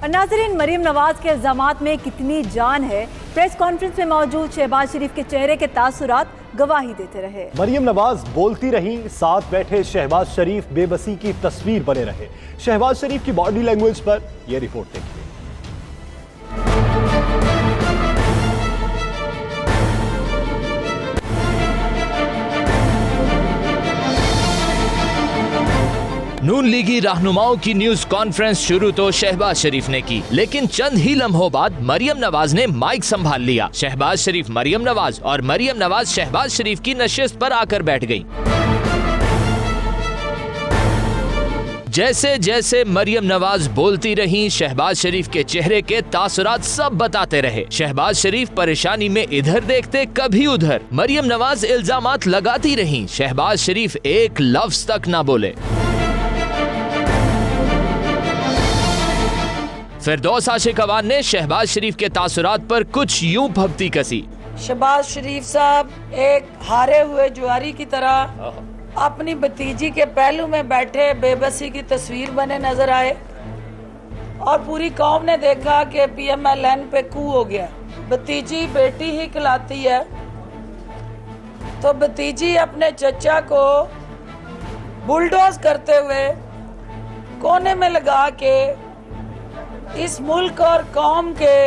और नाज़रीन, मरियम नवाज के इल्ज़ामात में कितनी जान है। प्रेस कॉन्फ्रेंस में मौजूद शहबाज शरीफ के चेहरे के तासुरात गवाही देते रहे। मरियम नवाज बोलती रहीं, साथ बैठे शहबाज शरीफ बेबसी की तस्वीर बने रहे। शहबाज शरीफ की बॉडी लैंग्वेज पर यह रिपोर्ट देखिए। नून लीगी रहनुमाओं की न्यूज कॉन्फ्रेंस शुरू तो शहबाज शरीफ ने की, लेकिन चंद ही लम्हों बाद मरियम नवाज ने माइक संभाल लिया। शहबाज शरीफ मरियम नवाज और मरियम नवाज शहबाज शरीफ की नशिस्त पर आकर बैठ गईं। जैसे जैसे मरियम नवाज बोलती रहीं, शहबाज शरीफ के चेहरे के तासुरात सब बताते रहे। शहबाज शरीफ परेशानी में इधर देखते कभी उधर। मरियम नवाज इल्जामात लगाती रहीं, शहबाज शरीफ एक लफ्ज तक ना बोले। फिरदौस आशिक अवान ने शहबाज शरीफ के तासुरात पर कुछ यूं भभती कसी। शहबाज शरीफ साहब एक हारे हुए जुआरी की तरह अपनी भतीजी के पहलू में बैठे बेबसी की तस्वीर बने नजर आए और पूरी कौम ने देखा कि PMLN पे कू हो गया। भतीजी बेटी ही कहलाती है, तो भतीजी अपने चचा को बुलडोज करते हुए कोने में लगा के इस मुल्क और कौम के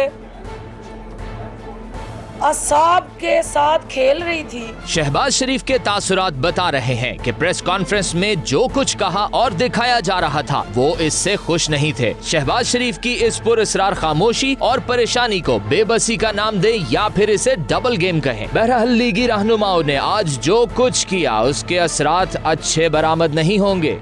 असाब के साथ खेल रही थी। शहबाज शरीफ के तासुरात बता रहे हैं कि प्रेस कॉन्फ्रेंस में जो कुछ कहा और दिखाया जा रहा था वो इससे खुश नहीं थे। शहबाज शरीफ की इस पुरअसरार खामोशी और परेशानी को बेबसी का नाम दे या फिर इसे डबल गेम कहें। बहरहाल लीगी रहनुमाओं ने आज जो कुछ किया उसके असरात अच्छे बरामद नहीं होंगे।